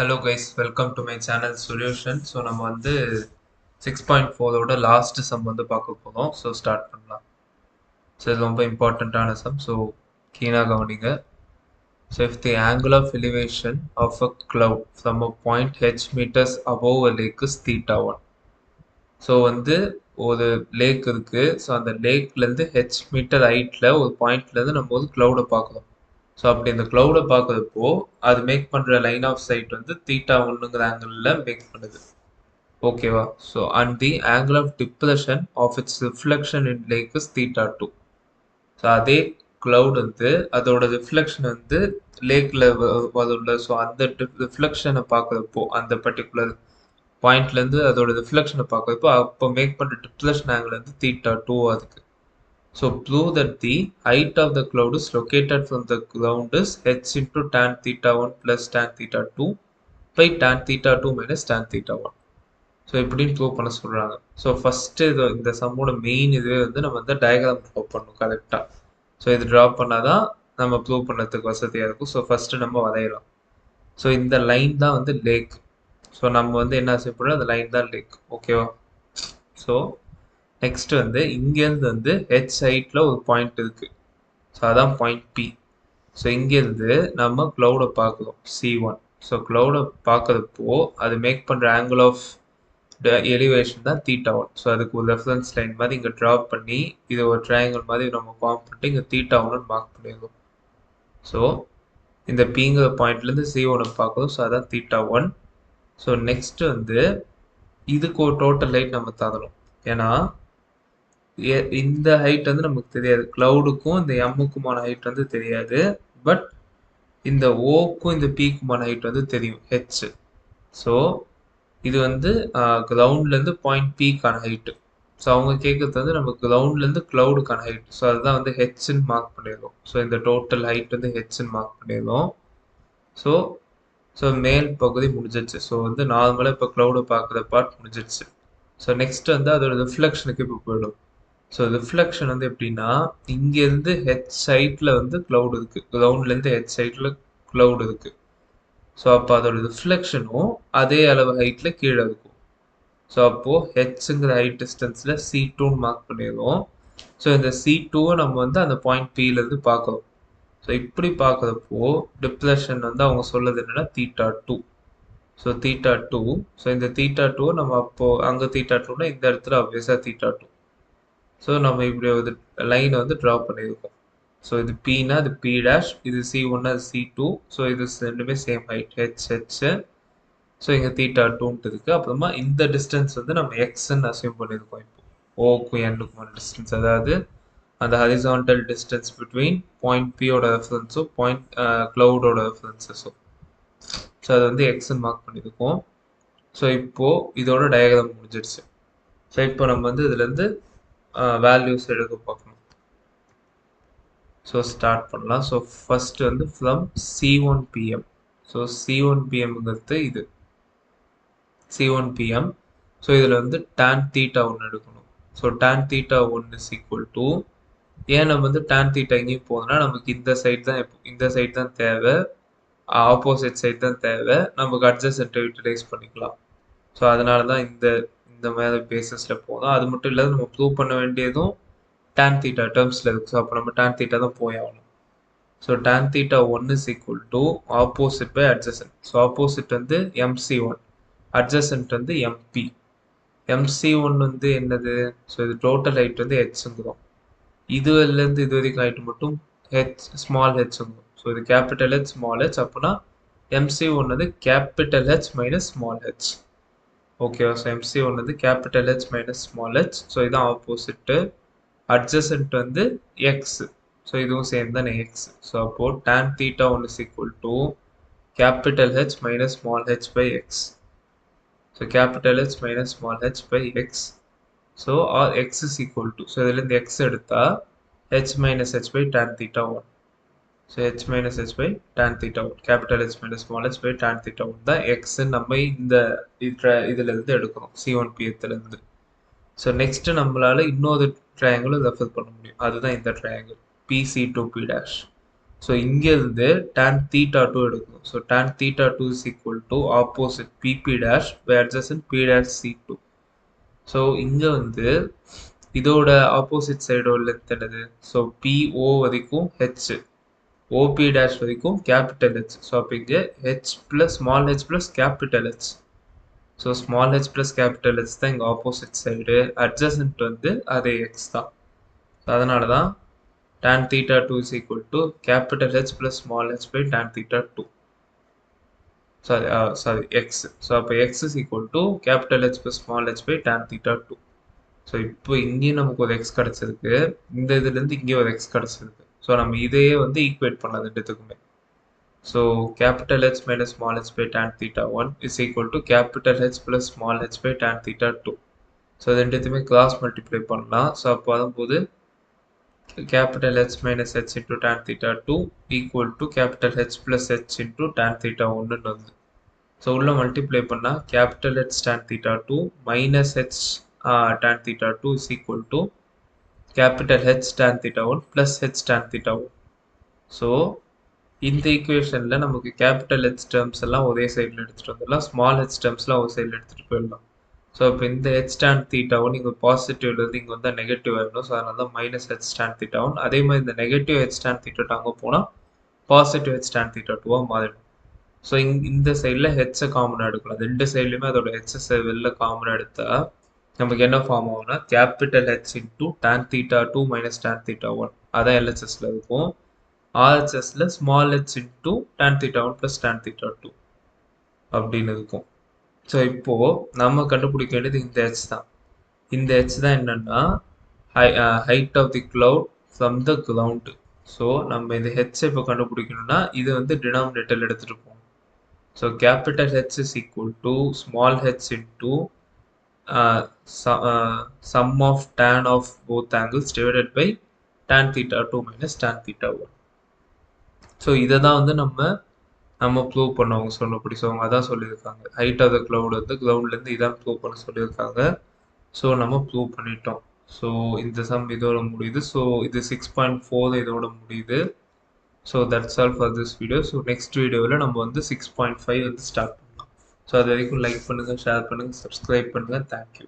Hello guys, welcome to my channel Solution. So நம்ம வந்து 6.4 ஓட லாஸ்ட் சம் வந்து பார்க்க போறோம். ஸோ ஸ்டார்ட் பண்ணலாம். ஸோ இது ரொம்ப இம்பார்ட்டண்ட்டான சம். ஸோ கீழாக கவனிங்க. So if the angle of elevation of a cloud from a point h meters above a lake is theta 1. So வந்து ஒரு லேக் இருக்கு. ஸோ அந்த லேக்லேருந்து h மீட்டர் ஹைட்டில் ஒரு பாயிண்ட்லேருந்து நம்ம ஒரு க்ளவுடை பார்க்குறோம். ஸோ அப்படி இந்த க்ளவுடை பார்க்குறப்போ அது மேக் பண்ணுற லைன் ஆஃப் சைட் வந்து தீட்டா ஒன்றுங்கிற ஆங்கிளில் மேக் பண்ணுது. ஓகேவா? So and the angle of depression of its reflection in lake is theta 2. So அதே க்ளவுட் வந்து அதோட ரிஃப்ளெக்ஷன் வந்து லேக்கில் வரும்ல. ஸோ அந்த ரிஃப்ளெக்ஷனை பார்க்குறப்போ அந்த பர்டிகுலர் பாயிண்ட்லேருந்து அதோட ரிஃப்ளெக்ஷனை பார்க்குறப்போ அப்போ மேக் பண்ணுற டிப்ரெஷன் ஆங்கிள் வந்து தீட்டா 2 அதுக்கு. So prove that the height of the cloud is located from the ground is h into tan theta 1 plus tan theta 2 by tan theta 2 minus tan theta 1. So இப்படின்னு prove பண்ண சொல்கிறாங்க. So first இது இந்த சம்மோட main இதுவே வந்து நம்ம வந்து diagram draw பண்ணணும் கரெக்டாக. ஸோ இது ட்ரா பண்ணால் தான் நம்ம ப்ரூவ் பண்ணுறதுக்கு வசதியாக இருக்கும். ஸோ ஃபஸ்ட்டு நம்ம வரையலாம். ஸோ இந்த லைன் தான் வந்து லேக். ஸோ நம்ம வந்து என்ன செய்யப்படும், அந்த லைன் தான் லேக். ஓகேவா? ஸோ நெக்ஸ்ட் வந்து இங்கேருந்து வந்து ஹெச் ஹைட்டில் ஒரு பாயிண்ட் இருக்குது. ஸோ அதான் பாயிண்ட் பி. ஸோ இங்கேருந்து நம்ம க்ளவுடை பார்க்குறோம் C1. ஸோ க்ளவுடை பார்க்குறப்போ அது மேக் பண்ணுற ஆங்கிள் ஆஃப் எலிவேஷன் தான் தீட்டா 1. ஸோ அதுக்கு ஒரு ரெஃபரன்ஸ் லைன் மாதிரி இங்கே ட்ராப் பண்ணி இது ஒரு ட்ரையாங்கிள் மாதிரி நம்ம ஃபார்ம் பண்ணிட்டு இங்கே தீட்டா 1 மார்க் பண்ணிடுவோம். ஸோ இந்த பிங்கிற பாயிண்ட்லேருந்து C1 பார்க்குறோம். ஸோ அதான் தீட்டா 1. ஸோ நெக்ஸ்ட் வந்து இதுக்கு ஒரு டோட்டல் ஹைட் நம்ம தரணும். ஏன்னா இந்த ஹைட் வந்து நமக்கு தெரியாது. க்ளவுடுக்கும் இந்த எம்முக்குமான ஹைட் வந்து தெரியாது. பட் இந்த ஓக்கும் இந்த பீக்குமான ஹைட் வந்து தெரியும், ஹெச். ஸோ இது வந்து கிரவுண்ட்லேருந்து பாயிண்ட் பீக்கான ஹைட்டு. ஸோ அவங்க கேட்குறது வந்து நம்ம கிரவுண்ட்லேருந்து க்ளவுடுக்கான ஹைட். ஸோ அதுதான் வந்து ஹெச்ன்னு மார்க் பண்ணிடுவோம். ஸோ இந்த டோட்டல் ஹைட் வந்து ஹெச்ன்னு மார்க் பண்ணிடுவோம். ஸோ மேல் பகுதி முடிஞ்சிடுச்சு. ஸோ வந்து நார்மலாக இப்போ க்ளவுடை பார்க்குற பார்ட் முடிஞ்சிடுச்சு. ஸோ நெக்ஸ்ட் வந்து அதோட ரிஃப்ளெக்ஷனுக்கு இப்போ போயிடும். ஸோ ரிஃப்ளெக்ஷன் வந்து எப்படின்னா இங்கேருந்து ஹெச் சைட்டில் வந்து க்ளவுட் இருக்குது, கிரவுண்ட்லேருந்து ஹெச் சைட்டில் க்ளவுட் இருக்குது. ஸோ அப்போ அதோட ரிஃப்ளெக்ஷனும் அதே அளவு ஹைட்டில் கீழே இருக்கும். ஸோ அப்போது ஹெச்ங்கிற ஹைட் டிஸ்டன்ஸில் C2ன்னு மார்க் பண்ணிடுவோம். ஸோ இந்த C2வை நம்ம வந்து அந்த பாயிண்ட் Pலேருந்து பார்க்குறோம். ஸோ இப்படி பார்க்குறப்போ டிப்ரெஷன் வந்து அவங்க சொல்லுது என்னென்னா தீட்டா 2. So theta 2. ஸோ இந்த தீட்டா 2 நம்ம அப்போது அங்கே தீட்டா 2னா இந்த இடத்துல ஆப்வியஸாக தீட்டா 2. ஸோ நம்ம இப்படி ஒரு லைனை வந்து ட்ரா பண்ணியிருக்கோம். ஸோ இது Pனா இது P டேஷ், இது C1னா இது C2. ஸோ இது ரெண்டுமே சேம் ஹைட் ஹெச். ஸோ இங்கே தீட்டா 2ன்ட்டு இருக்குது. அப்புறமா இந்த டிஸ்டன்ஸ் வந்து நம்ம எக்ஸ்ன்னு அசியூம் பண்ணியிருக்கோம். இப்போ ஓக்கும் எண்ணுக்குமான டிஸ்டன்ஸ், அதாவது அந்த ஹரிசான்டல் டிஸ்டன்ஸ் பிட்வீன் பாயிண்ட் பியோட ரெஃபரன்ஸும் பாயிண்ட் க்ளவுடோட ரெஃபரன்ஸஸும். ஸோ அது வந்து எக்ஸ்ன்னு மார்க் பண்ணியிருக்கோம். ஸோ இப்போது இதோட டயக்ராம் முடிஞ்சிடுச்சு. ஸோ இப்போ நம்ம வந்து இதுலேருந்து வேல்யூஸ் எடுக்க பார்க்கணும். ஸோ ஸ்டார்ட் பண்ணலாம். ஸோ ஃபர்ஸ்ட் வந்து from C1 PM. So C1 PMங்கிறது இது C1 PM. ஸோ இதில் வந்து tan theta 1 எடுக்கணும். So tan theta 1 is equal to, ஏன் நம்ம வந்து tan theta எங்கேயும் போகுதுன்னா நமக்கு இந்த சைட் தான் தேவை, ஆப்போசிட் சைட் தான் தேவை, நமக்கு அட்ஜசன்ட்டை யூட்டிலைஸ் பண்ணிக்கலாம். ஸோ அதனால தான் இந்த மாதிரி பேசிஸில் போதும். அது மட்டும் இல்லாத நம்ம ப்ரூவ் பண்ண வேண்டியதும் tan theta டேர்ம்ஸில் இருக்குது. ஸோ அப்போ நம்ம tan theta தான் போய் ஆகணும். So tan theta 1 is equal to opposite by adjacent. So opposite வந்து MC1, அட்ஜசன்ட் வந்து MP. MC1 வந்து என்னது? ஸோ இது டோட்டல் ஹைட் வந்து ஹெச்ங்கிறோம். இதுலேருந்து இது வரைக்கும் ஹைட் மட்டும் ஸ்மால் ஹெச்ங்கிறோம். ஸோ இது கேபிட்டல் ஹெச் ஸ்மால் ஹெச். அப்படின்னா MC1 வந்து capital H minus small H. ஓகேவா? ஸோ MC1 வந்து capital H minus small H. So இதுதான் ஆப்போசிட்டு. அட்ஜசன்ட் வந்து எக்ஸ். ஸோ இதுவும் சேம் தான் எக்ஸ். ஸோ அப்போது tan theta 1 is equal to capital H minus small H by X. So capital H minus small H by X. So or X is equal to, so இதுலேருந்து X எடுத்தால் H minus H by tan theta 1. So H minus H by tan theta 1, capital H minus small H by tan theta 1 தான் எக்ஸ்ன்னு நம்ம இந்த இதுலேருந்து எடுக்கிறோம் C1 PMலேருந்து. So next நம்மளால இன்னொரு ட்ரையாங்கிள் ரெஃபர் பண்ண முடியும். அதுதான் இந்த ட்ரையாங்கிள் PC2P'. ஸோ இங்கேருந்து tan theta 2 எடுக்கணும். So tan theta 2 is equal to opposite pp dash by adjacent p dash c2. So இங்கே வந்து இதோட ஆப்போசிட் சைடோட லென்த் என்னது? ஸோ PO வரைக்கும் ஹெச், ஓபி டேஷ் வரைக்கும் கேபிட்டல் ஹெச். ஸோ அப்போ இங்கே H plus small H plus capital H. So small H plus capital H தான் இங்கே ஆப்போசிட் சைடு. அட்ஜசன்ட் வந்து அதே எக்ஸ் தான். ஸோ அதனால தான் tan theta 2 is equal to capital H plus small h by tan theta 2. Sorry, x. So அப்போ x is equal to capital H plus small h by tan theta 2. So இப்போ இங்கேயும் நமக்கு ஒரு x கிடச்சிருக்கு, இந்த இதுலேருந்து இங்கே ஒரு x கிடச்சிருக்கு. ஸோ நம்ம இதையே வந்து ஈக்குவேட் பண்ணலாம் ரெண்டுத்துக்குமே. So capital H minus small h by tan theta 1 is equal to capital H plus small h by tan theta 2. So இது ரெண்டுத்தையுமே கிராஸ் மல்டிப்ளை பண்ணலாம். ஸோ அப்போ வரும்போது capital H minus h into tan theta 2 equal to capital H plus h into tan theta 1 வந்து. So உள்ள multiply பண்ணால் capital H tan theta 2 minus h tan theta 2 is equal to capital H tan theta 1 plus h tan theta 1. So இந்த ஈக்குவேஷனில் நமக்கு capital H terms எல்லாம் ஒரே சைடில் எடுத்துகிட்டு வந்துடலாம், ஸ்மால் ஹெச் டேர்ம்ஸ்லாம் ஒரு சைடில் எடுத்துகிட்டு போயிடலாம். ஸோ இப்போ இந்த ஹெச் tan theta 1 இங்கே பாசிட்டிவ்லேருந்து இங்கே வந்து நெகட்டிவ் ஆகிடும். ஸோ அதனால தான் மைனஸ் ஹெச் tan theta 1. அதே மாதிரி இந்த நெகட்டிவ் ஹெச் tan theta 2 அங்கே போனால் பாசிட்டிவ் ஹெச் tan theta 2 மாறிடும். ஸோ இந்த சைடில் ஹெச்சை காமனாக எடுக்கலாம். ரெண்டு சைட்லையுமே அதோட ஹெச்எஸ் வெளில காமனாக எடுத்தால் நமக்கு என்ன ஃபார்ம் ஆகும்னா capital H into tan theta 2 minus tan theta 1. அதான் எல்ஹெச்எஸில் இருக்கும். ஆர்ஹெச்எஸில் small H into tan theta 1 plus tan theta 2 அப்படின்னு இருக்கும். ஸோ இப்போது நம்ம கண்டுபிடிக்க வேண்டியது இந்த ஹெச் தான். இந்த ஹெச் தான் என்னென்னா height of the cloud from the ground. So நம்ம இந்த ஹெச் இப்போ கண்டுபிடிக்கணும்னா இது வந்து டினாமினேட்டர் எடுத்துகிட்டு போகணும். So capital H is equal to small H into sum of tan of both angles divided by tan theta 2 minus tan theta 1. So இதை தான் வந்து நம்ம ப்ரூவ் பண்ணவங்க சொன்னபடி. ஸோ அவங்க அதான் சொல்லியிருக்காங்க, ஹைட் ஆஃப் த கிளவுட் வந்து கிரவுண்ட்லேருந்து இதான் ப்ரூவ் பண்ண சொல்லியிருக்காங்க. ஸோ நம்ம ப்ரூவ் பண்ணிட்டோம். ஸோ இந்த சம் இதோட முடியுது. ஸோ இது 6.4 இதோட முடியுது. So that's all for this video. So next வீடியோவில் நம்ம வந்து 6.5 வந்து ஸ்டார்ட் பண்ணலாம். ஸோ அது வரைக்கும் லைக் பண்ணுங்கள், ஷேர் பண்ணுங்கள், சப்ஸ்கிரைப் பண்ணுங்கள். தேங்க்யூ.